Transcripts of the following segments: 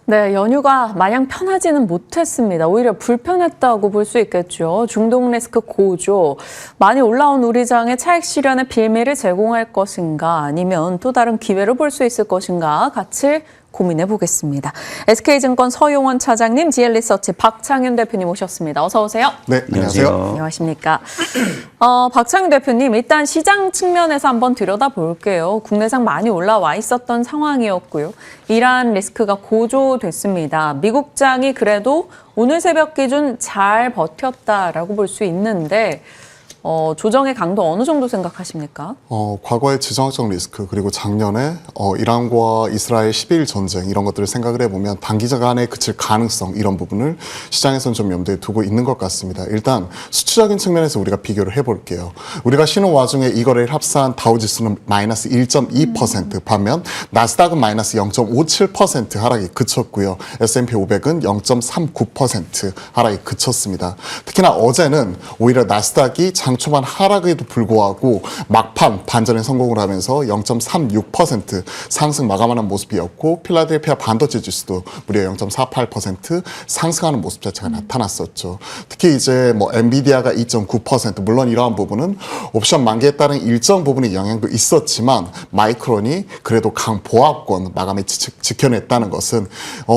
네, 연휴가 마냥 편하지는 못했습니다. 오히려 불편했다고 볼 수 있겠죠. 중동 리스크 고조, 많이 올라온 우리장의 차익 실현의 빌미를 제공할 것인가 아니면 또 다른 기회로 볼 수 있을 것인가 같이 고민해 보겠습니다. SK증권 서용원 차장님, GL리서치 박창윤 대표님 오셨습니다. 어서 오세요. 네, 안녕하세요. 안녕하십니까. 박창윤 대표님, 일단 시장 측면에서 한번 들여다볼게요. 국내장 많이 올라와 있었던 상황이었고요. 이란 리스크가 고조됐습니다. 미국장이 그래도 오늘 새벽 기준 잘 버텼다라고 볼 수 있는데 조정의 강도 어느 정도 생각하십니까? 과거의 지정학적 리스크 그리고 작년에 이란과 이스라엘 12일 전쟁 이런 것들을 생각을 해보면 단기간에 그칠 가능성 이런 부분을 시장에서는 좀 염두에 두고 있는 것 같습니다. 일단 수치적인 측면에서 우리가 비교를 해볼게요. 우리가 쉬는 와중에 이거를 합산 다우지수는 마이너스 1.2% 반면 나스닥은 마이너스 0.57% 하락이 그쳤고요. S&P 500은 0.39% 하락이 그쳤습니다. 특히나 어제는 오히려 나스닥이 장 초반 하락에도 불구하고 막판 반전에 성공을 하면서 0.36% 상승 마감하는 모습이었고 필라델피아 반도체 지수도 무려 0.48% 상승하는 모습 자체가 나타났었죠. 특히 이제 엔비디아가 2.9% 물론 이러한 부분은 옵션 만기에 따른 일정 부분의 영향도 있었지만 마이크론이 그래도 강보합권 마감에 지켜냈다는 것은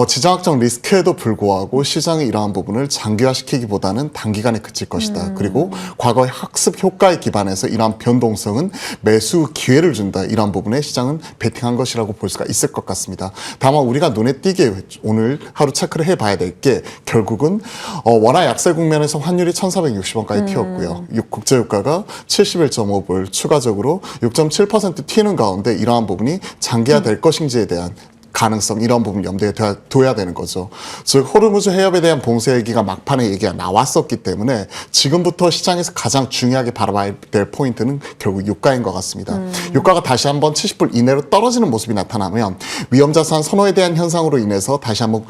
지정학적 리스크에도 불구하고 시장의 이러한 부분을 장기화시키기보다는 단기간에 그칠 것이다. 그리고 과거의 학습 효과에 기반해서 이러한 변동성은 매수 기회를 준다. 이러한 부분에 시장은 베팅한 것이라고 볼 수가 있을 것 같습니다. 다만 우리가 눈에 띄게 오늘 하루 체크를 해봐야 될 게 결국은 원화 약세 국면에서 환율이 1,460원까지 튀었고요. 국제유가가 71.5불 추가적으로 6.7% 튀는 가운데 이러한 부분이 장기화될 것인지에 대한 가능성 이런 부분 염두에 둬야 되는 거죠. 즉 호르무즈 해협에 대한 봉쇄 얘기가 막판에 얘기가 나왔었기 때문에 지금부터 시장에서 가장 중요하게 바라봐야 될 포인트는 결국 유가인 것 같습니다. 유가가 다시 한번 70불 이내로 떨어지는 모습이 나타나면 위험자산 선호에 대한 현상으로 인해서 다시 한번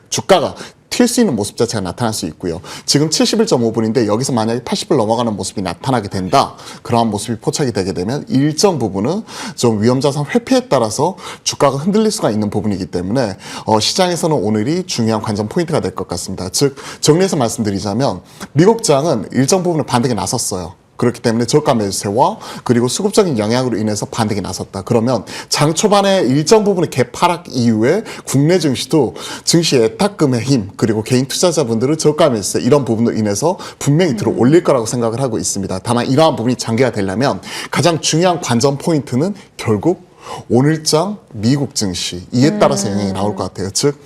주가가 튈 수 있는 모습 자체가 나타날 수 있고요. 지금 71.5불인데 여기서 만약에 80불 넘어가는 모습이 나타나게 된다. 그러한 모습이 포착이 되게 되면 일정 부분은 좀 위험자산 회피에 따라서 주가가 흔들릴 수가 있는 부분이기 때문에 시장에서는 오늘이 중요한 관전 포인트가 될 것 같습니다. 즉 정리해서 말씀드리자면 미국장은 일정 부분을 반등에 나섰어요. 그렇기 때문에 저가 매수세와 그리고 수급적인 영향으로 인해서 반등이 나섰다. 그러면 장 초반에 일정 부분의 갭하락 이후에 국내 증시도 증시 애탁금의 힘 그리고 개인 투자자분들은 저가 매수세 이런 부분으로 인해서 분명히 들어 올릴 거라고 생각을 하고 있습니다. 다만 이러한 부분이 장기화 되려면 가장 중요한 관전 포인트는 결국 오늘장 미국 증시 이에 따라서 영향이 나올 것 같아요. 즉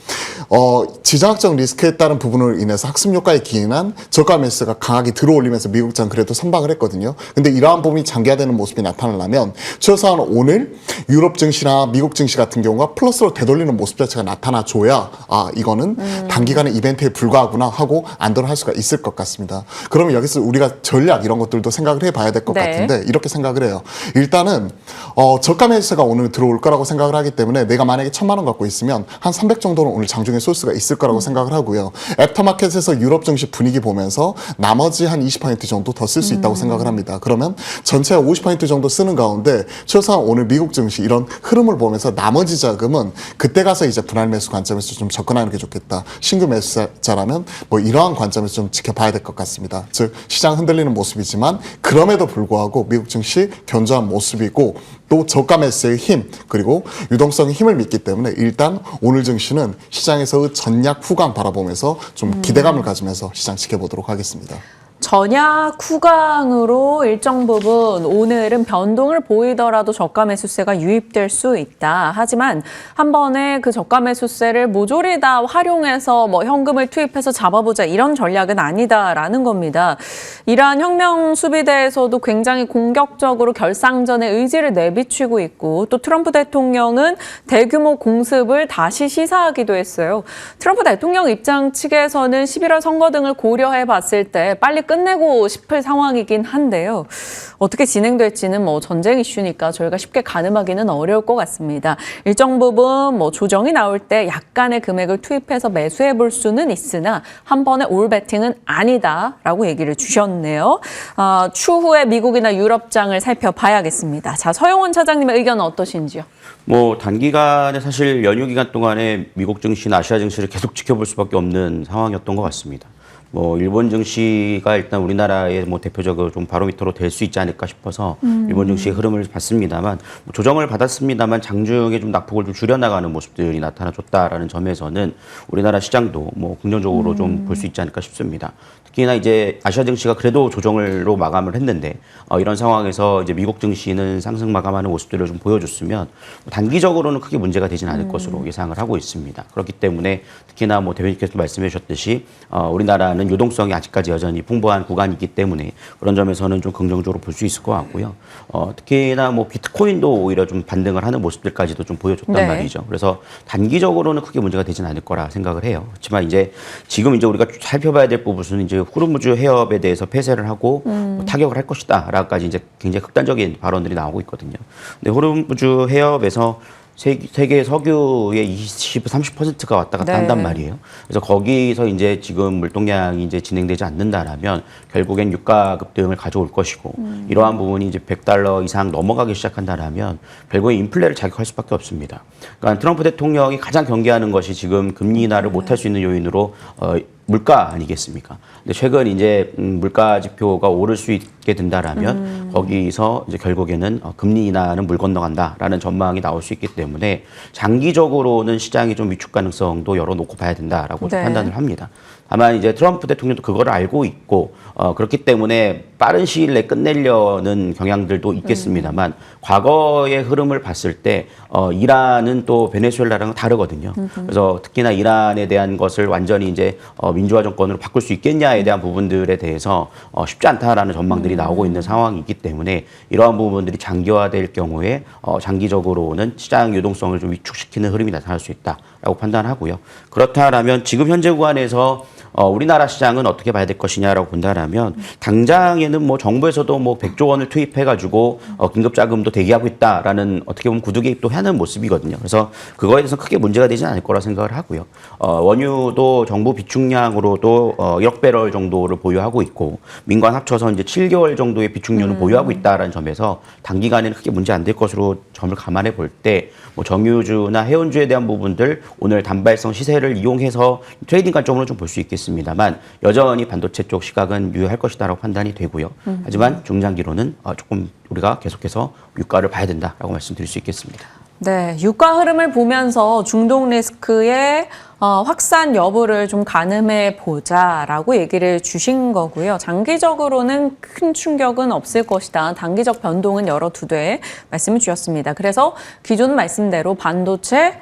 지정학적 리스크에 따른 부분으로 인해서 학습 효과에 기인한 저가 매수가 강하게 들어올리면서 미국장 그래도 선방을 했거든요. 근데 이러한 부분이 장기화되는 모습이 나타나려면 최소한 오늘 유럽 증시나 미국 증시 같은 경우가 플러스로 되돌리는 모습 자체가 나타나줘야 이거는 단기간의 이벤트에 불과하구나 하고 안도를 할 수가 있을 것 같습니다. 그러면 여기서 우리가 전략 이런 것들도 생각을 해봐야 될 것 같은데 이렇게 생각을 해요. 일단은 저가 매수가 오늘 들어올 거라고 생각을 하기 때문에 내가 만약에 1,000만 원 갖고 있으면 한 300 정도는 오늘 장중에 쏠 수가 있을 거라고 생각을 하고요. 애프터마켓에서 유럽 증시 분위기 보면서 나머지 한 20% 정도 더 쓸 수 있다고 생각을 합니다. 그러면 전체 50% 정도 쓰는 가운데 최소한 오늘 미국 증시 이런 흐름을 보면서 나머지 자금은 그때 가서 이제 분할 매수 관점에서 좀 접근하는 게 좋겠다. 신규 매수자라면 이러한 관점에서 좀 지켜봐야 될 것 같습니다. 즉 시장 흔들리는 모습이지만 그럼에도 불구하고 미국 증시 견조한 모습이고 또 저가 매수의 힘 그리고 유동성의 힘을 믿기 때문에 일단 오늘 증시는 시장에서의 전략 후강 바라보면서 좀 기대감을 가지면서 시장 지켜보도록 하겠습니다. 전약 후강으로 일정 부분 오늘은 변동을 보이더라도 저가 매수세가 유입될 수 있다. 하지만 한 번에 그 저가 매수세를 모조리 다 활용해서 현금을 투입해서 잡아보자 이런 전략은 아니다라는 겁니다. 이러한 혁명 수비대에서도 굉장히 공격적으로 결상전의 의지를 내비치고 있고 또 트럼프 대통령은 대규모 공습을 다시 시사하기도 했어요. 트럼프 대통령 입장 측에서는 11월 선거 등을 고려해 봤을 때 빨리 끝내고 싶을 상황이긴 한데요. 어떻게 진행될지는 뭐 전쟁 이슈니까 저희가 쉽게 가늠하기는 어려울 것 같습니다. 일정 부분 뭐 조정이 나올 때 약간의 금액을 투입해서 매수해 볼 수는 있으나 한 번에 올 베팅은 아니다라고 얘기를 주셨네요. 추후에 미국이나 유럽장을 살펴봐야겠습니다. 자, 서영원 차장님의 의견은 어떠신지요? 뭐 단기간에 사실 연휴 기간 동안에 미국 증시나 아시아 증시를 계속 지켜볼 수밖에 없는 상황이었던 것 같습니다. 뭐 일본 증시가 일단 우리나라의 뭐 대표적으로 좀 바로미터로 될 수 있지 않을까 싶어서 일본 증시의 흐름을 봤습니다만 뭐 조정을 받았습니다만 장중에 좀 낙폭을 좀 줄여나가는 모습들이 나타나줬다라는 점에서는 우리나라 시장도 뭐 긍정적으로 좀 볼 수 있지 않을까 싶습니다. 특히나 이제 아시아 증시가 그래도 조정으로 마감을 했는데 이런 상황에서 이제 미국 증시는 상승 마감하는 모습들을 좀 보여줬으면 단기적으로는 크게 문제가 되지는 않을 것으로 예상을 하고 있습니다. 그렇기 때문에 특히나 뭐 대변인께서 말씀해 주셨듯이 우리나라는 유동성이 아직까지 여전히 풍부한 구간이기 때문에 그런 점에서는 좀 긍정적으로 볼 수 있을 것 같고요. 특히나 뭐 비트코인도 오히려 좀 반등을 하는 모습들까지도 좀 보여줬단 네. 말이죠. 그래서 단기적으로는 크게 문제가 되지는 않을 거라 생각을 해요. 그렇지만 이제 지금 이제 우리가 살펴봐야 될 부분은 이제 호르무즈 해협에 대해서 폐쇄를 하고 뭐 타격을 할 것이다라고까지 이제 굉장히 극단적인 발언들이 나오고 있거든요. 근데 호르무즈 해협에서 세계 석유의 30%가 왔다 갔다 네. 한단 말이에요. 그래서 거기서 이제 지금 물동량이 이제 진행되지 않는다라면 결국엔 유가 급등을 가져올 것이고 이러한 부분이 이제 $100 이상 넘어가기 시작한다라면 결국에 인플레를 자극할 수밖에 없습니다. 그러니까 트럼프 대통령이 가장 경계하는 것이 지금 금리 인하를 못할 수 있는 요인으로 물가 아니겠습니까? 근데 최근 이제 물가 지표가 오를 수 있게 된다라면 거기서 이제 결국에는 금리 인하는 물 건너간다라는 전망이 나올 수 있기 때문에 장기적으로는 시장이 좀 위축 가능성도 열어놓고 봐야 된다라고 좀 네. 판단을 합니다. 다만 이제 트럼프 대통령도 그거를 알고 있고 그렇기 때문에 빠른 시일 내에 끝내려는 경향들도 있겠습니다만 과거의 흐름을 봤을 때 이란은 또 베네수엘라랑은 다르거든요. 그래서 특히나 이란에 대한 것을 완전히 이제 민주화 정권으로 바꿀 수 있겠냐에 대한 부분들에 대해서 쉽지 않다라는 전망들이 나오고 있는 상황이기 때문에 이러한 부분들이 장기화될 경우에 장기적으로는 시장 유동성을 좀 위축시키는 흐름이 나타날 수 있다라고 판단하고요. 그렇다라면 지금 현재 구간에서 우리나라 시장은 어떻게 봐야 될 것이냐라고 본다라면 당장에는 뭐 정부에서도 뭐 100조 원을 투입해가지고 긴급 자금도 대기하고 있다라는 어떻게 보면 구두 개입도 하는 모습이거든요. 그래서 그거에 대해서 크게 문제가 되지는 않을 거라 생각을 하고요. 원유도 정부 비축량으로도 1억 배럴 정도를 보유하고 있고 민간 합쳐서 이제 7개월 정도의 비축량을 보유하고 있다라는 점에서 단기간에는 크게 문제 안 될 것으로 점을 감안해 볼 때 뭐 정유주나 해운주에 대한 부분들 오늘 단발성 시세를 이용해서 트레이딩 관점으로 좀 볼 수 있겠습니다만 여전히 반도체 쪽 시각은 유효할 것이다라고 판단이 되고요. 하지만 중장기로는 조금 우리가 계속해서 유가를 봐야 된다라고 말씀드릴 수 있겠습니다. 네, 유가 흐름을 보면서 중동 리스크의 확산 여부를 좀 가늠해 보자라고 얘기를 주신 거고요. 장기적으로는 큰 충격은 없을 것이다. 단기적 변동은 열어두되 말씀을 주셨습니다. 그래서 기존 말씀대로 반도체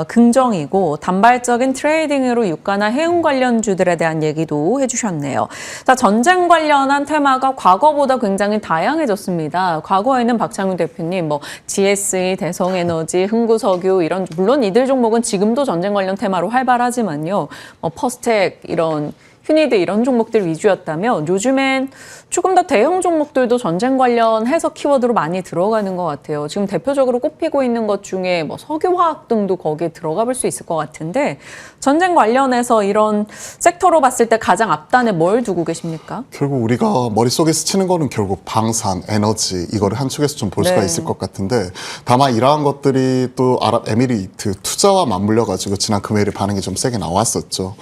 긍정이고 단발적인 트레이딩으로 유가나 해운 관련주들에 대한 얘기도 해주셨네요. 자, 전쟁 관련한 테마가 과거보다 굉장히 다양해졌습니다. 과거에는 박창훈 대표님, 뭐 GSE, 대성에너지, 흥구석유 이런 물론 이들 종목은 지금도 전쟁 관련 테마로 활발하지만요. 뭐 퍼스텍 이런 휴니드 이런 종목들 위주였다면 요즘엔 조금 더 대형 종목들도 전쟁 관련해서 키워드로 많이 들어가는 것 같아요. 지금 대표적으로 꼽히고 있는 것 중에 뭐 석유화학 등도 거기에 들어가 볼 수 있을 것 같은데 전쟁 관련해서 이런 섹터로 봤을 때 가장 앞단에 뭘 두고 계십니까? 결국 우리가 머릿속에 스치는 거는 결국 방산, 에너지 이거를 한 축에서 좀 볼 수가 네. 있을 것 같은데 다만 이러한 것들이 또 아랍에미리트 투자와 맞물려 가지고 지난 금요일에 반응이 좀 세게 나왔었죠.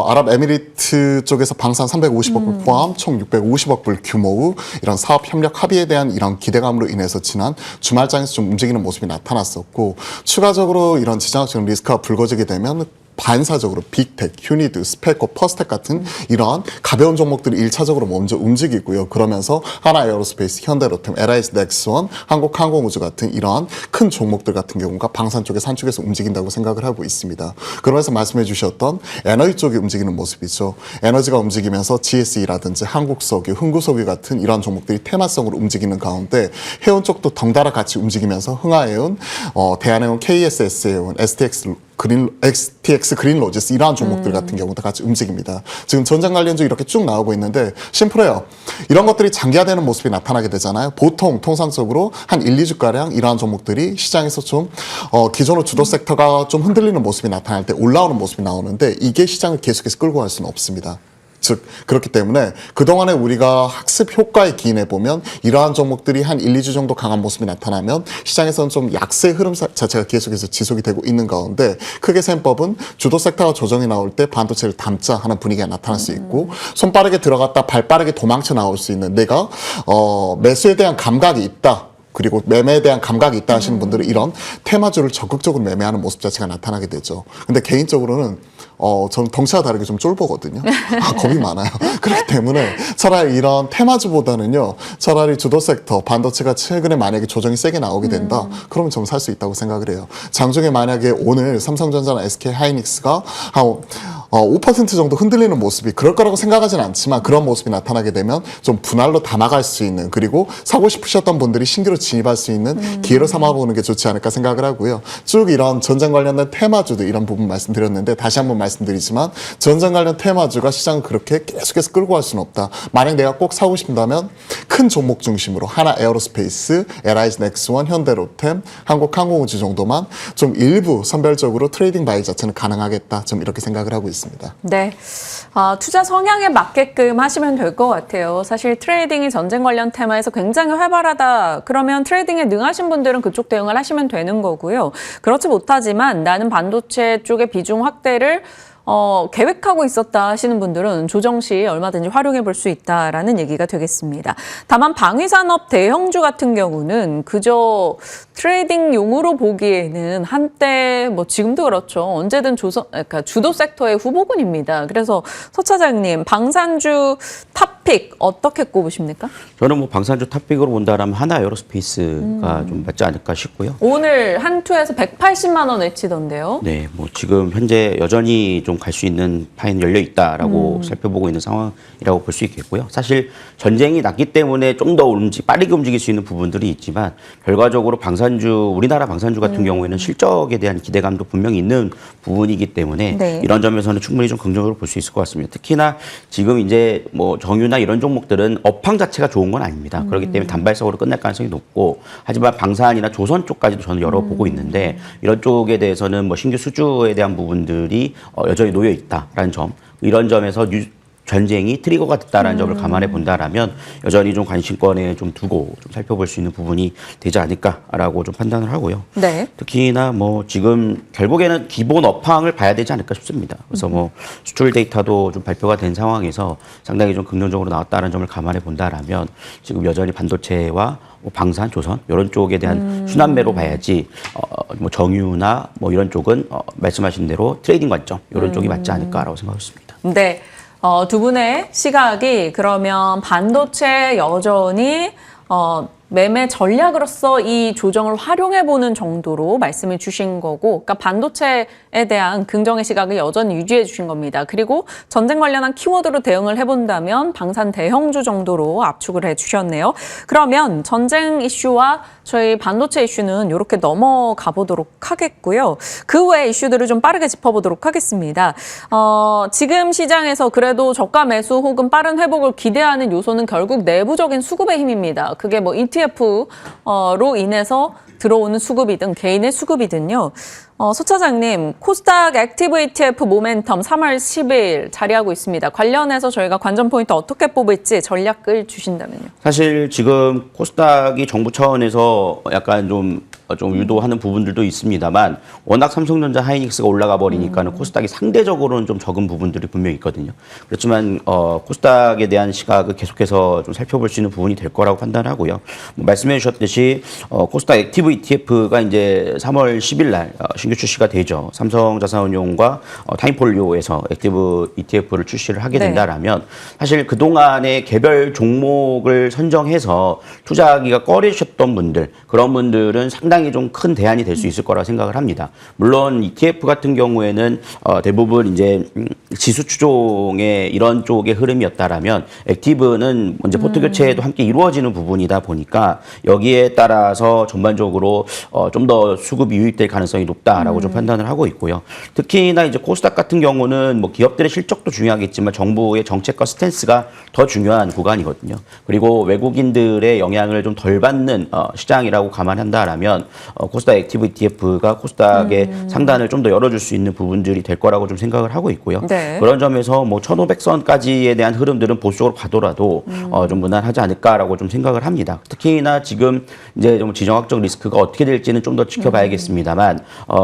아랍에미리트 쪽에서 방산 350억 불 포함 총 650억 불 규모의 이런 사업 협력 합의에 대한 이런 기대감으로 인해서 지난 주말장에서 좀 움직이는 모습이 나타났었고 추가적으로 이런 지정학적 리스크가 불거지게 되면 반사적으로 빅텍, 휴니드, 스페코, 퍼스텍 같은 이러한 가벼운 종목들이 1차적으로 먼저 움직이고요. 그러면서 하나에어로스페이스, 현대로템, LIS 넥스원, 한국항공우주 같은 이러한 큰 종목들 같은 경우가 방산 쪽에 산쪽에서 움직인다고 생각을 하고 있습니다. 그러면서 말씀해 주셨던 에너지 쪽이 움직이는 모습이죠. 에너지가 움직이면서 GSE라든지 한국석유, 흥구석유 같은 이러한 종목들이 테마성으로 움직이는 가운데 해운 쪽도 덩달아 같이 움직이면서 흥하해운, 대한해운, KSS해운, STX XTX 그린로지스 이러한 종목들 같은 경우도 같이 움직입니다. 지금 전장 관련주 이렇게 쭉 나오고 있는데 심플해요. 이런 것들이 장기화되는 모습이 나타나게 되잖아요. 보통 통상적으로 한 1, 2주가량 이러한 종목들이 시장에서 좀 기존의 주도 섹터가 좀 흔들리는 모습이 나타날 때 올라오는 모습이 나오는데 이게 시장을 계속해서 끌고 갈 수는 없습니다. 즉 그렇기 때문에 그동안에 우리가 학습 효과에 기인해 보면 이러한 종목들이 한 1, 2주 정도 강한 모습이 나타나면 시장에서는 좀 약세 흐름 자체가 계속해서 지속이 되고 있는 가운데 크게 셈법은 주도 섹터가 조정이 나올 때 반도체를 담자 하는 분위기가 나타날 수 있고 손 빠르게 들어갔다 발 빠르게 도망쳐 나올 수 있는 내가 매수에 대한 감각이 있다. 그리고 매매에 대한 감각이 있다 하시는 분들은 이런 테마주를 적극적으로 매매하는 모습 자체가 나타나게 되죠. 근데 개인적으로는 저는 덩치와 다르게 좀 쫄보거든요. 겁이 많아요. 그렇기 때문에 차라리 이런 테마주보다는요, 차라리 주도 섹터, 반도체가 최근에 만약에 조정이 세게 나오게 된다, 그러면 저는 살 수 있다고 생각을 해요. 장중에 만약에 오늘 삼성전자나 SK 하이닉스가 한 5% 정도 흔들리는 모습이 그럴 거라고 생각하진 않지만 그런 모습이 나타나게 되면 좀 분할로 담아갈 수 있는 그리고 사고 싶으셨던 분들이 신규로 진입할 수 있는 기회로 삼아보는 게 좋지 않을까 생각을 하고요. 쭉 이런 전장 관련된 테마주도 이런 부분 말씀드렸는데 다시 한번 말씀드리지만 전장 관련 테마주가 시장을 그렇게 계속해서 끌고 갈 수는 없다. 만약 내가 꼭 사고 싶다면 큰 종목 중심으로 하나 에어로스페이스, LIG 넥스원, 현대로템, 한국항공우주 정도만 좀 일부 선별적으로 트레이딩 바이 자체는 가능하겠다. 좀 이렇게 생각을 하고 있습니다. 네, 투자 성향에 맞게끔 하시면 될 것 같아요. 사실 트레이딩이 전쟁 관련 테마에서 굉장히 활발하다. 그러면 트레이딩에 능하신 분들은 그쪽 대응을 하시면 되는 거고요. 그렇지 못하지만 나는 반도체 쪽의 비중 확대를 계획하고 있었다 하시는 분들은 조정 시 얼마든지 활용해 볼 수 있다라는 얘기가 되겠습니다. 다만 방위산업 대형주 같은 경우는 그저 트레이딩용으로 보기에는 한때 뭐 지금도 그렇죠. 언제든 그러니까 주도 섹터의 후보군입니다. 그래서 서 차장님 방산주 탑픽 어떻게 꼽으십니까? 저는 뭐 방산주 탑픽으로 본다라면 하나 에어로스페이스가 좀 맞지 않을까 싶고요. 오늘 한 투에서 180만 원 외치던데요. 네, 뭐 지금 현재 여전히 좀 갈 수 있는 파이는 열려 있다라고 살펴보고 있는 상황이라고 볼 수 있겠고요. 사실 전쟁이 났기 때문에 좀 더 빠르게 움직일 수 있는 부분들이 있지만 결과적으로 우리나라 방산주 같은 경우에는 실적에 대한 기대감도 분명히 있는 부분이기 때문에 네. 이런 점에서는 충분히 좀 긍정적으로 볼 수 있을 것 같습니다. 특히나 지금 이제 뭐 정유나 이런 종목들은 업황 자체가 좋은 건 아닙니다. 그렇기 때문에 단발성으로 끝날 가능성이 높고 하지만 방산이나 조선 쪽까지도 저는 열어보고 있는데 이런 쪽에 대해서는 뭐 신규 수주에 대한 부분들이 여전히 놓여 있다라는 점, 이런 점에서 전쟁이 트리거가 됐다라는 점을 감안해 본다라면 여전히 좀 관심권에 좀 두고 좀 살펴볼 수 있는 부분이 되지 않을까라고 좀 판단을 하고요. 네. 특히나 뭐 지금 결국에는 기본 업황을 봐야 되지 않을까 싶습니다. 그래서 뭐 수출 데이터도 좀 발표가 된 상황에서 상당히 좀 긍정적으로 나왔다는 점을 감안해 본다라면 지금 여전히 반도체와 뭐 방산, 조선 이런 쪽에 대한 순환매로 봐야지 뭐 정유나 뭐 이런 쪽은 말씀하신 대로 트레이딩 관점 이런 쪽이 맞지 않을까라고 생각했습니다. 네. 두 분의 시각이 그러면 반도체 여전히 매매 전략으로서 이 조정을 활용해보는 정도로 말씀을 주신 거고, 그러니까 반도체에 대한 긍정의 시각을 여전히 유지해 주신 겁니다. 그리고 전쟁 관련한 키워드로 대응을 해본다면 방산 대형주 정도로 압축을 해주셨네요. 그러면 전쟁 이슈와 저희 반도체 이슈는 이렇게 넘어가 보도록 하겠고요. 그 외 이슈들을 좀 빠르게 짚어보도록 하겠습니다. 지금 시장에서 그래도 저가 매수 혹은 빠른 회복을 기대하는 요소는 결국 내부적인 수급의 힘입니다. 그게 뭐 ETF로 인해서 들어오는 수급이든 개인의 수급이든요. 서 차장님, 코스닥 액티브 ETF 모멘텀 3월 10일 자리하고 있습니다. 관련해서 저희가 관전 포인트 어떻게 뽑을지 전략을 주신다면요. 사실 지금 코스닥이 정부 차원에서 약간 좀 유도하는 부분들도 있습니다만 워낙 삼성전자 하이닉스가 올라가 버리니까는 코스닥이 상대적으로는 좀 적은 부분들이 분명히 있거든요. 그렇지만 코스닥에 대한 시각을 계속해서 좀 살펴볼 수 있는 부분이 될 거라고 판단하고요. 뭐 말씀해 주셨듯이 코스닥 액티브 ETF가 이제 3월 10일 날 신규 출시가 되죠. 삼성자산운용과 타임폴리오에서 액티브 ETF를 출시를 하게 된다라면 사실 그동안에 개별 종목을 선정해서 투자하기가 꺼리셨던 분들, 그런 분들은 상당히 상당히 좀 큰 대안이 될 수 있을 거라 생각을 합니다. 물론 ETF 같은 경우에는 대부분 이제 지수 추종의 이런 쪽의 흐름이었다라면 액티브는 이제 포트 교체도 함께 이루어지는 부분이다 보니까 여기에 따라서 전반적으로 좀 더 수급이 유입될 가능성이 높다라고 좀 판단을 하고 있고요. 특히나 이제 코스닥 같은 경우는 뭐 기업들의 실적도 중요하겠지만 정부의 정책과 스탠스가 더 중요한 구간이거든요. 그리고 외국인들의 영향을 좀 덜 받는 시장이라고 감안한다라면 코스닥 액티브 ETF가 코스닥의 상단을 좀 더 열어줄 수 있는 부분들이 될 거라고 좀 생각을 하고 있고요. 네. 그런 점에서 뭐 1,500선까지에 대한 흐름들은 보수적으로 봐더라도 좀 무난하지 않을까라고 좀 생각을 합니다. 특히나 지금 이제 좀 지정학적 리스크가 어떻게 될지는 좀 더 지켜봐야겠습니다만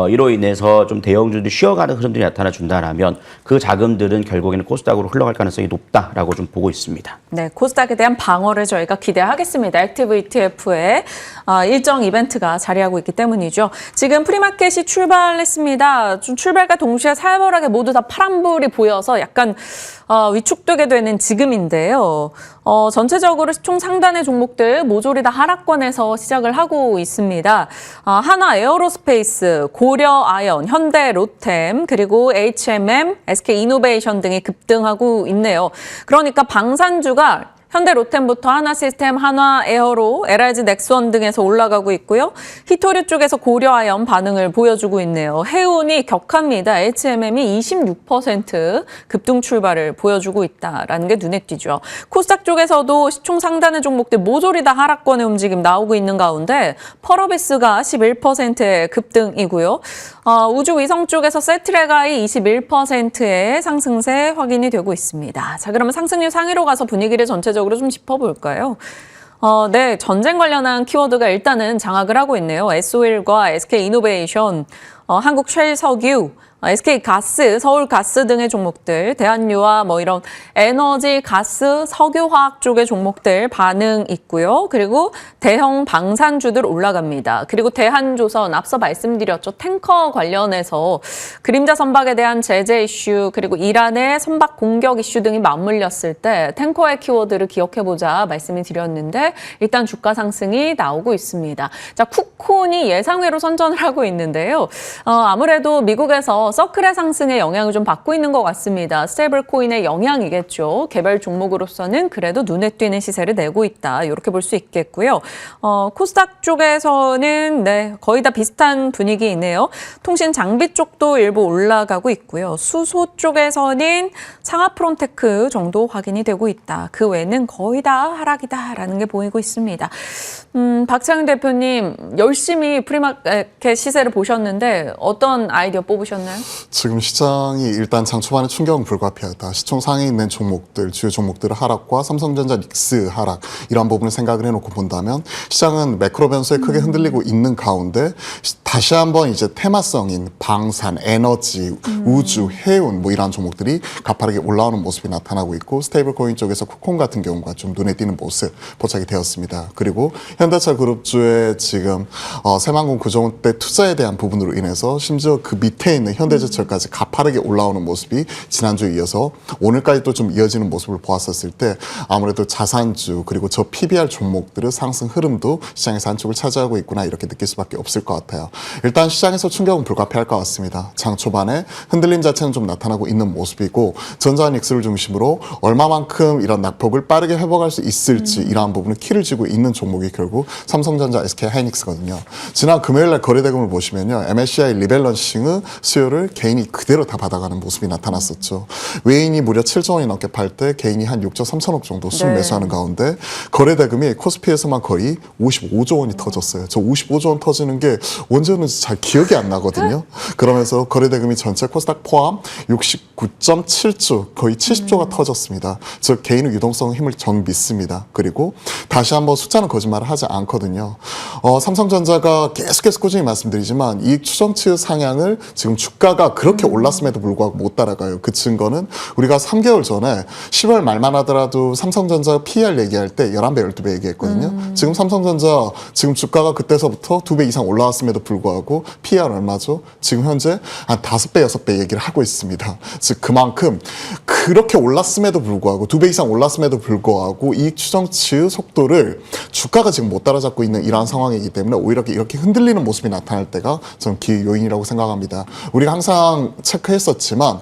이로 인해서 좀 대형주들이 쉬어가는 흐름들이 나타나 준다라면 그 자금들은 결국에는 코스닥으로 흘러갈 가능성이 높다라고 좀 보고 있습니다. 네, 코스닥에 대한 방어를 저희가 기대하겠습니다. 액티브 ETF의 일정 이벤트가 자리하고 있기 때문이죠. 지금 프리마켓이 출발했습니다. 좀 출발과 동시에 살벌하게 모두 다 파란불이 보여서 약간 위축되게 되는 지금인데요. 전체적으로 시총 상단의 종목들 모조리 다 하락권에서 시작을 하고 있습니다. 하나 에어로스페이스, 고려 아연, 현대 로템, 그리고 HMM, SK 이노베이션 등이 급등하고 있네요. 그러니까 방산주가 현대 로템부터 하나시스템, 한화에어로, LRG 넥스원 등에서 올라가고 있고요. 히토류 쪽에서 고려아연 반응을 보여주고 있네요. 해운이 격합니다. HMM이 26% 급등 출발을 보여주고 있다라는 게 눈에 띄죠. 코스닥 쪽에서도 시총 상단의 종목들 모조리 다 하락권의 움직임 나오고 있는 가운데 펄어비스가 11%의 급등이고요. 우주위성 쪽에서 세트레가이 21%의 상승세 확인이 되고 있습니다. 자, 그러면 상승률 상위로 가서 분위기를 전체적으로 좀 짚어볼까요? 네, 전쟁 관련한 키워드가 일단은 장악을 하고 있네요. SO일과 SK 이노베이션, 한국 쉘석유, SK가스, 서울가스 등의 종목들, 대한유와 뭐 이런 에너지, 가스, 석유화학 쪽의 종목들 반응 있고요. 그리고 대형 방산주들 올라갑니다. 그리고 대한조선, 앞서 말씀드렸죠. 탱커 관련해서 그림자 선박에 대한 제재 이슈, 그리고 이란의 선박 공격 이슈 등이 맞물렸을 때 탱커의 키워드를 기억해보자 말씀을 드렸는데 일단 주가 상승이 나오고 있습니다. 자, 쿠콘이 예상외로 선전을 하고 있는데요. 아무래도 미국에서 서클의 상승에 영향을 좀 받고 있는 것 같습니다. 스테이블 코인의 영향이겠죠. 개별 종목으로서는 그래도 눈에 띄는 시세를 내고 있다. 이렇게 볼 수 있겠고요. 코스닥 쪽에서는 네, 거의 다 비슷한 분위기이네요. 통신 장비 쪽도 일부 올라가고 있고요. 수소 쪽에서는 상하프론테크 정도 확인이 되고 있다. 그 외에는 거의 다 하락이다라는 게 보이고 있습니다. 박창윤 대표님 열심히 프리마켓 시세를 보셨는데 어떤 아이디어 뽑으셨나요? 지금 시장이 일단 장 초반에 충격은 불가피하다. 시총 상위에 있는 종목들, 주요 종목들의 하락과 삼성전자 닉스 하락 이런 부분을 생각을 해놓고 본다면 시장은 매크로 변수에 크게 흔들리고 있는 가운데 다시 한번 이제 테마성인 방산, 에너지, 우주, 해운 뭐 이러한 종목들이 가파르게 올라오는 모습이 나타나고 있고 스테이블 코인 쪽에서 쿠콘 같은 경우가 좀 눈에 띄는 모습 포착이 되었습니다. 그리고 현대차 그룹주의 지금 새만금 구조대 투자에 대한 부분으로 인해서 심지어 그 밑에 있는 현대제철까지 가파르게 올라오는 모습이 지난주에 이어서 오늘까지 또 좀 이어지는 모습을 보았었을 때 아무래도 자산주 그리고 저 PBR 종목들의 상승 흐름도 시장에서 한쪽을 차지하고 있구나 이렇게 느낄 수밖에 없을 것 같아요. 일단 시장에서 충격은 불가피할 것 같습니다. 장 초반에 흔들림 자체는 좀 나타나고 있는 모습이고 전자닉스를 중심으로 얼마만큼 이런 낙폭을 빠르게 회복할 수 있을지 이러한 부분을 키를 쥐고 있는 종목이 결국 삼성전자, SK 하이닉스거든요. 지난 금요일날 거래대금을 보시면요. MSCI 리밸런싱의 수요를 개인이 그대로 다 받아가는 모습이 나타났었죠. 외인이 무려 7조 원이 넘게 팔 때 개인이 한 6조 3천억 정도 순매수하는 가운데 거래대금이 코스피에서만 거의 55조 원이 터졌어요. 저 55조 원 터지는 게 언제였는지 잘 기억이 안 나거든요. 그러면서 거래대금이 전체 코스닥 포함 69.7조 거의 70조가 터졌습니다. 즉 개인의 유동성 힘을 전 믿습니다. 그리고 다시 한번 숫자는 거짓말을 하지 않거든요. 삼성전자가 계속해서 꾸준히 말씀드리지만 이익 추정치 상향을 지금 주가가 그렇게 올랐음에도 불구하고 못 따라가요. 그 증거는 우리가 3개월 전에 10월 말만 하더라도 삼성전자 PER 얘기할 때 11배, 12배 얘기했거든요. 지금 삼성전자 지금 주가가 그때서부터 2배 이상 올라왔음에도 불구하고 PER 얼마죠? 지금 현재 한 5배, 6배 얘기를 하고 있습니다. 즉 그만큼 그렇게 올랐음에도 불구하고 2배 이상 올랐음에도 불구하고 이익 추정치의 속도를 주가가 지금 못 따라잡고 있는 이러한 상황 상황이기 때문에 오히려 이렇게 흔들리는 모습이 나타날 때가 전 기 요인이라고 생각합니다. 우리가 항상 체크했었지만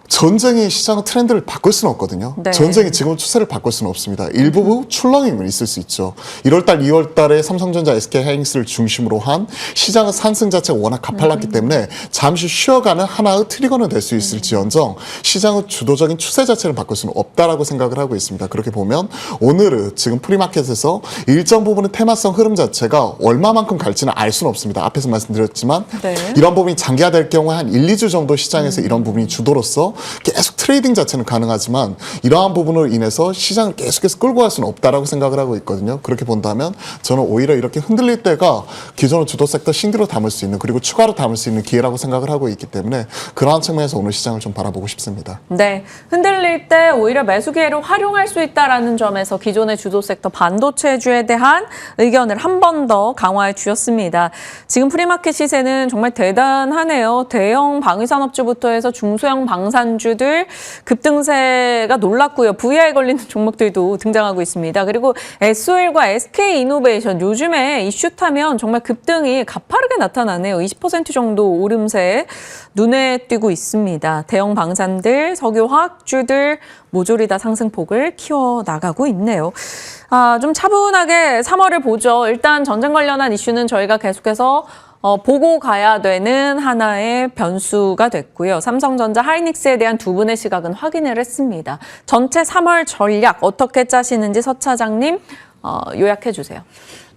전쟁이 시장 트렌드를 바꿀 수는 없거든요. 네. 전쟁이 지금 추세를 바꿀 수는 없습니다. 일부 출렁임은 있을 수 있죠. 1월달, 2월달에 삼성전자, SK하이닉스를 중심으로 한 시장의 상승 자체가 워낙 가팔랐기 때문에 잠시 쉬어가는 하나의 트리거는 될 수 있을지언정 시장의 주도적인 추세 자체를 바꿀 수는 없다라고 생각을 하고 있습니다. 그렇게 보면 오늘은 지금 프리마켓에서 일정 부분의 테마성 흐름 자체가 얼마만큼 갈지는 알 수는 없습니다. 앞에서 말씀드렸지만 네. 이런 부분이 장기화될 경우에 한 1, 2주 정도 시장에서 이런 부분이 주도로서 계속 트레이딩 자체는 가능하지만 이러한 부분으로 인해서 시장을 계속해서 끌고 갈 수는 없다라고 생각을 하고 있거든요. 그렇게 본다면 저는 오히려 이렇게 흔들릴 때가 기존의 주도 섹터 신규로 담을 수 있는 그리고 추가로 담을 수 있는 기회라고 생각을 하고 있기 때문에 그러한 측면에서 오늘 시장을 좀 바라보고 싶습니다. 네, 흔들릴 때 오히려 매수 기회를 활용할 수 있다라는 점에서 기존의 주도 섹터 반도체주에 대한 의견을 한 번 더 강화해 주셨습니다. 지금 프리마켓 시세는 정말 대단하네요. 대형 방위산업주부터 해서 중소형 방산주들 급등세가 놀랍고요. VI에 걸리는 종목들도 등장하고 있습니다. 그리고 SOL과 SK이노베이션 요즘에 이슈 타면 정말 급등이 가파르게 나타나네요. 20% 정도 오름세 눈에 띄고 있습니다. 대형 방산들, 석유화학주들 모조리 다 상승폭을 키워나가고 있네요. 좀 차분하게 3월을 보죠. 일단 전쟁 관련한 이슈는 저희가 계속해서 보고 가야 되는 하나의 변수가 됐고요. 삼성전자, 하이닉스에 대한 두 분의 시각은 확인을 했습니다. 전체 3월 전략 어떻게 짜시는지 서 차장님 요약해 주세요.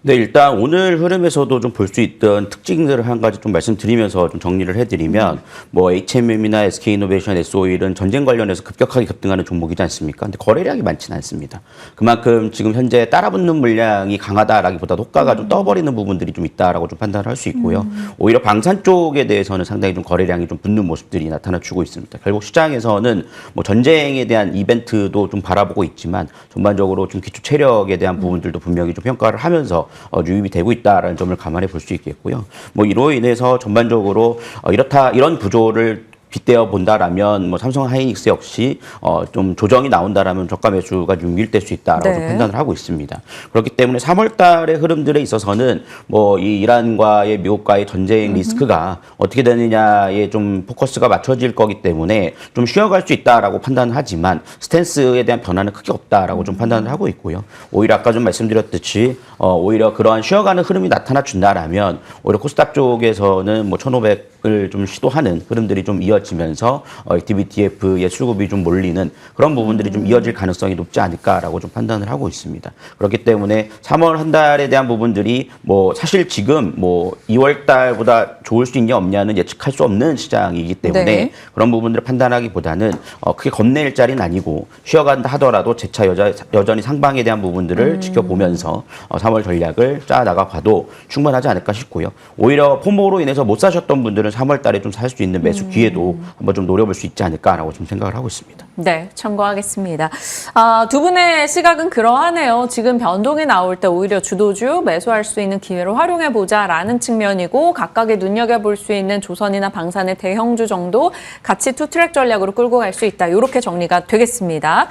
네, 일단 오늘 흐름에서도 좀 볼 수 있던 특징들을 한 가지 좀 말씀드리면서 좀 정리를 해드리면 뭐 HMM이나 SK이노베이션, SO일은 전쟁 관련해서 급격하게 급등하는 종목이지 않습니까? 근데 거래량이 많지는 않습니다. 그만큼 지금 현재 따라붙는 물량이 강하다라기보다 호가가 좀 떠버리는 부분들이 좀 있다라고 좀 판단을 할 수 있고요. 오히려 방산 쪽에 대해서는 상당히 좀 거래량이 좀 붙는 모습들이 나타나주고 있습니다. 결국 시장에서는 뭐 전쟁에 대한 이벤트도 좀 바라보고 있지만 전반적으로 좀 기초 체력에 대한 부분들도 분명히 좀 평가를 하면서 유입이 되고 있다라는 점을 감안해 볼 수 있겠고요. 뭐 이로 인해서 전반적으로 이런 구조를 빗대어 본다라면 뭐 삼성 하이닉스 역시 좀 조정이 나온다라면 저가 매수가 융일될 수 있다라고 좀 판단을 하고 있습니다. 그렇기 때문에 3월 달의 흐름들에 있어서는 뭐 이 이란과의 미국과의 전쟁 리스크가 어떻게 되느냐에 좀 포커스가 맞춰질 거기 때문에 좀 쉬어갈 수 있다라고 판단하지만 스탠스에 대한 변화는 크게 없다라고 좀 판단을 하고 있고요. 오히려 아까 좀 말씀드렸듯이 오히려 그러한 쉬어가는 흐름이 나타나 준다라면 오히려 코스닥 쪽에서는 뭐 1,500을 좀 시도하는 흐름들이 좀 이어지면서 액티비티F의 수급이 좀 몰리는 그런 부분들이 좀 이어질 가능성이 높지 않을까라고 좀 판단을 하고 있습니다. 그렇기 때문에 3월 한 달에 대한 부분들이 뭐 사실 지금 뭐 2월 달보다 좋을 수 있냐 없냐는 예측할 수 없는 시장이기 때문에 네. 그런 부분들을 판단하기보다는 크게 겁낼 자리는 아니고 쉬어간다 하더라도 재차 여전히 상방에 대한 부분들을 지켜보면서 3월 전략을 짜 나가 봐도 충분하지 않을까 싶고요. 오히려 포모로 인해서 못 사셨던 분들은 3월 달에 좀 살 수 있는 매수 기회도 한번 좀 노려볼 수 있지 않을까라고 좀 생각을 하고 있습니다. 네, 참고하겠습니다. 두 분의 시각은 그러하네요. 지금 변동이 나올 때 오히려 주도주 매수할 수 있는 기회로 활용해보자라는 측면이고 각각의 눈여겨볼 수 있는 조선이나 방산의 대형주 정도 같이 투트랙 전략으로 끌고 갈 수 있다. 이렇게 정리가 되겠습니다.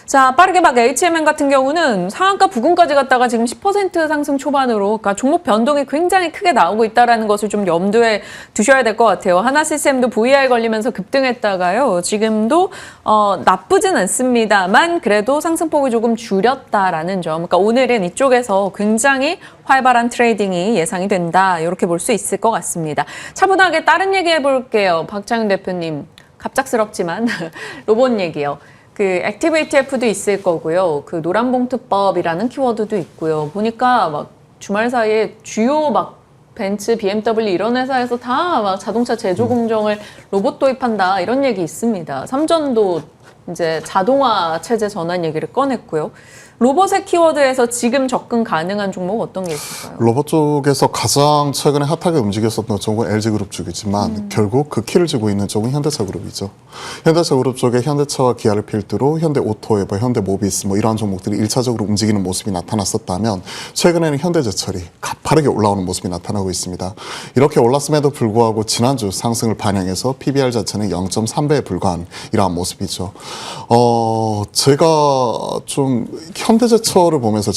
자, 빠르게 막 HMM 같은 경우는 상한가 부근까지 갔다가 지금 10% 상승 초반으로 그러니까 종목 변동이 굉장히 크게 나오고 있다는 것을 좀 염두에 두셔야 될 것 같아요. 하나시스템도 VI에 걸리면서 급등했다가요. 지금도 나쁘진 않습니다만 그래도 상승폭이 조금 줄였다라는 점. 그러니까 오늘은 이쪽에서 굉장히 활발한 트레이딩이 예상이 된다. 이렇게 볼 수 있을 것 같습니다. 차분하게 다른 얘기 해볼게요. 박창윤 대표님. 갑작스럽지만 로봇 얘기요. 그 액티브 ETF도 있을 거고요. 그 노란봉투법이라는 키워드도 있고요. 보니까 막 주말 사이에 주요 막 벤츠, BMW 이런 회사에서 다 막 자동차 제조 공정을 로봇 도입한다 이런 얘기 있습니다. 삼전도 이제 자동화 체제 전환 얘기를 꺼냈고요. 로봇의 키워드에서 지금 접근 가능한 종목 어떤 게 있을까요? 로봇 쪽에서 가장 최근에 핫하게 움직였었던 쪽은 LG그룹 쪽이지만 결국 그 키를 쥐고 있는 쪽은 현대차 그룹이죠. 현대차 그룹 쪽에 현대차와 기아를 필두로 현대오토에버, 현대모비스 뭐 이러한 종목들이 1차적으로 움직이는 모습이 나타났었다면 최근에는 현대제철이 가파르게 올라오는 모습이 나타나고 있습니다. 이렇게 올랐음에도 불구하고 지난주 상승을 반영해서 PBR 자체는 0.3배에 불과한 이러한 모습이죠. 제가 좀 현대제철을 보면서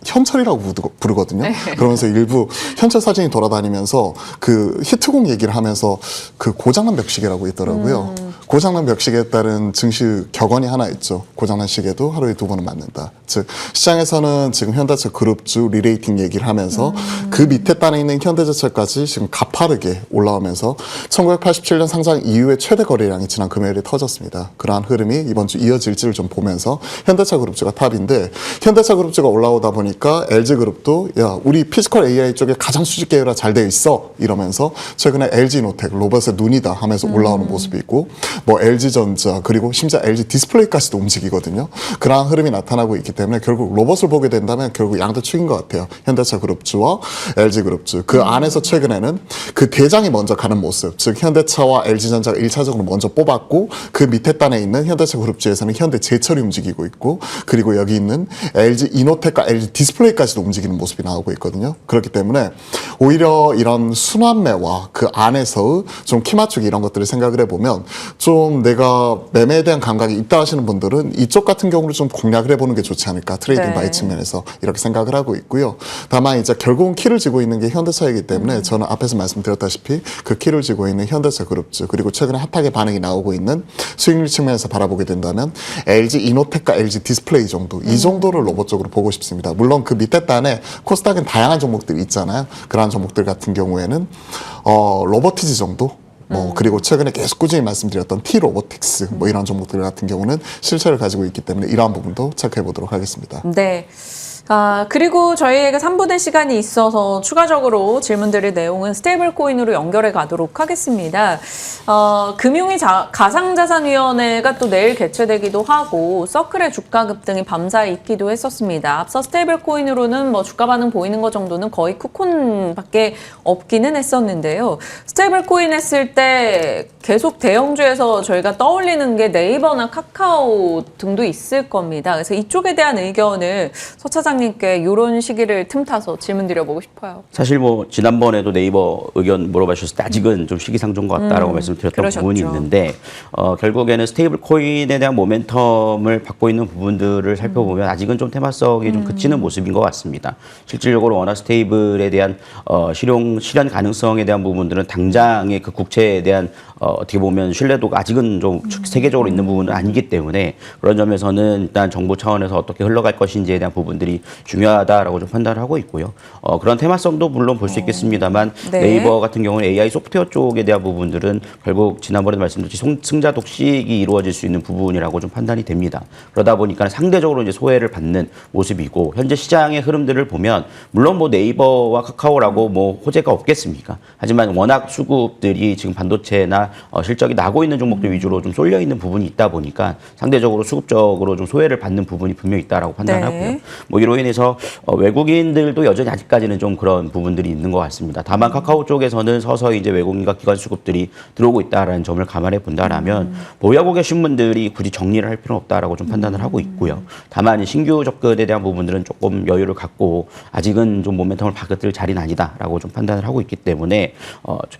현철이라고 부르거든요. 그러면서 일부 현철 사진이 돌아다니면서 그 히트곡 얘기를 하면서 그 고장난 벽시계라고 있더라고요. 고장난 벽시계에 따른 증시 격언이 하나 있죠. 고장난 시계도 하루에 2번은 맞는다. 즉 시장에서는 지금 현대차 그룹주 리레이팅 얘기를 하면서 그 밑에 단에 있는 현대제철까지 지금 가파르게 올라오면서 1987년 상장 이후에 최대 거래량이 지난 금요일에 터졌습니다. 그러한 흐름이 이번 주 이어질지를 좀 보면서 현대차 그룹주가 탑인데 현대차 그룹주가 올라오다 보니까 LG그룹도 야 우리 피지컬 AI 쪽에 가장 수직 계열화 잘 돼 있어 이러면서 최근에 LG노텍 로봇의 눈이다 하면서 올라오는 모습이 있고 뭐 LG전자 그리고 심지어 LG 디스플레이까지도 움직이거든요. 그러한 흐름이 나타나고 있기 때문에 결국 로봇을 보게 된다면 결국 양대축인 것 같아요. 현대차 그룹주와 LG그룹주 그 안에서 최근에는 그 대장이 먼저 가는 모습 즉 현대차와 LG전자가 1차적으로 먼저 뽑았고 그 밑에 단에 있는 현대차 그룹주에서는 현대제철이 움직이고 있고 그리고 여기 있는 LG 이노텍과 LG 디스플레이까지도 움직이는 모습이 나오고 있거든요. 그렇기 때문에 오히려 이런 순환매와 그 안에서의 좀 키맞추기 이런 것들을 생각을 해보면 좀 내가 매매에 대한 감각이 있다 하시는 분들은 이쪽 같은 경우를 좀 공략을 해보는 게 좋지 않을까 트레이딩 바이 측면에서 이렇게 생각을 하고 있고요. 다만 이제 결국은 키를 쥐고 있는 게 현대차이기 때문에 저는 앞에서 말씀드렸다시피 그 키를 쥐고 있는 현대차 그룹주 그리고 최근에 핫하게 반응이 나오고 있는 수익률 측면에서 바라보게 된다면 LG 이노텍과 LG 디스플레이 정도 이 정도를 로봇 쪽으로 보고 싶습니다. 물론 그 밑에 단에 코스닥은 다양한 종목들이 있잖아요. 그러한 종목들 같은 경우에는 로보티즈 정도 그리고 최근에 계속 꾸준히 말씀드렸던 T-로보틱스 이런 종목들 같은 경우는 실체를 가지고 있기 때문에 이러한 부분도 체크해 보도록 하겠습니다. 네. 그리고 저희에게 3분의 시간이 있어서 추가적으로 질문드릴 내용은 스테이블 코인으로 연결해 가도록 하겠습니다. 금융위 가상자산위원회가 또 내일 개최되기도 하고 서클의 주가 급등이 밤사이 있기도 했었습니다. 앞서 스테이블 코인으로는 뭐 주가 반응 보이는 것 정도는 거의 쿠폰밖에 없기는 했었는데요. 스테이블 코인 했을 때 계속 대형주에서 저희가 떠올리는 게 네이버나 카카오 등도 있을 겁니다. 그래서 이쪽에 대한 의견을 서 차장님께 이런 시기를 틈타서 질문 드려보고 싶어요. 사실 뭐 지난번에도 네이버 의견 물어봐 주셨을 때 아직은 좀 시기상조인 것 같다라고 말씀드렸던 그러셨죠. 부분이 있는데 결국에는 스테이블 코인에 대한 모멘텀을 받고 있는 부분들을 살펴보면 아직은 좀 테마성이 좀 그치는 모습인 것 같습니다. 실질적으로 워낙 스테이블에 대한 실현 가능성에 대한 부분들은 당장의 그 국채에 대한 어떻게 보면 신뢰도가 아직은 좀 세계적으로 있는 부분은 아니기 때문에 그런 점에서는 일단 정부 차원에서 어떻게 흘러갈 것인지에 대한 부분들이 중요하다라고 좀 판단을 하고 있고요. 그런 테마성도 물론 볼 수 있겠습니다만 네. 네이버 같은 경우는 AI 소프트웨어 쪽에 대한 부분들은 결국 지난번에도 말씀드렸듯이 승자 독식이 이루어질 수 있는 부분이라고 좀 판단이 됩니다. 그러다 보니까 상대적으로 이제 소외를 받는 모습이고 현재 시장의 흐름들을 보면 물론 뭐 네이버와 카카오라고 뭐 호재가 없겠습니까? 하지만 워낙 수급들이 지금 반도체나 실적이 나고 있는 종목들 위주로 좀 쏠려 있는 부분이 있다 보니까 상대적으로 수급적으로 좀 소외를 받는 부분이 분명히 있다라고 판단하고요. 네. 뭐 이로 인해서 외국인들도 여전히 아직까지는 좀 그런 부분들이 있는 것 같습니다. 다만 카카오 쪽에서는 서서히 이제 외국인과 기관 수급들이 들어오고 있다라는 점을 감안해 본다라면 보유하고 계신 분들이 굳이 정리를 할 필요는 없다라고 좀 판단을 하고 있고요. 다만 신규 접근에 대한 부분들은 조금 여유를 갖고 아직은 좀 모멘텀을 바꿔들 자리는 아니다라고 좀 판단을 하고 있기 때문에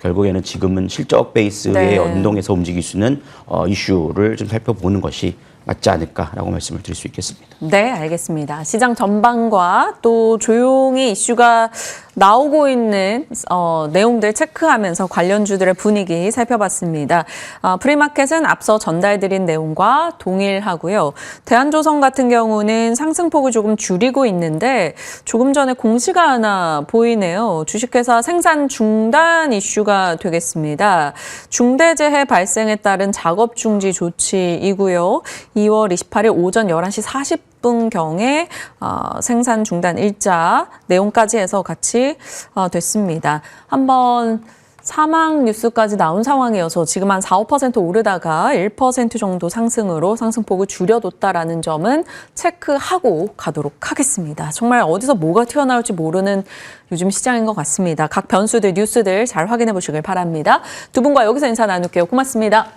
결국에는 지금은 실적 베이스에 네. 연동해서 움직일 수 있는 이슈를 좀 살펴보는 것이 맞지 않을까라고 말씀을 드릴 수 있겠습니다. 네, 알겠습니다. 시장 전반과 또 조용히 이슈가 나오고 있는 내용들 체크하면서 관련주들의 분위기 살펴봤습니다. 프리마켓은 앞서 전달드린 내용과 동일하고요. 대한조선 같은 경우는 상승폭을 조금 줄이고 있는데 조금 전에 공시가 하나 보이네요. 주식회사 생산 중단 이슈가 되겠습니다. 중대재해 발생에 따른 작업 중지 조치이고요. 2월 28일 오전 11시 40분경에 생산 중단 일자 내용까지 해서 같이 됐습니다. 한번 사망 뉴스까지 나온 상황이어서 지금 한 4, 5% 오르다가 1% 정도 상승으로 상승폭을 줄여뒀다라는 점은 체크하고 가도록 하겠습니다. 정말 어디서 뭐가 튀어나올지 모르는 요즘 시장인 것 같습니다. 각 변수들, 뉴스들 잘 확인해 보시길 바랍니다. 두 분과 여기서 인사 나눌게요. 고맙습니다.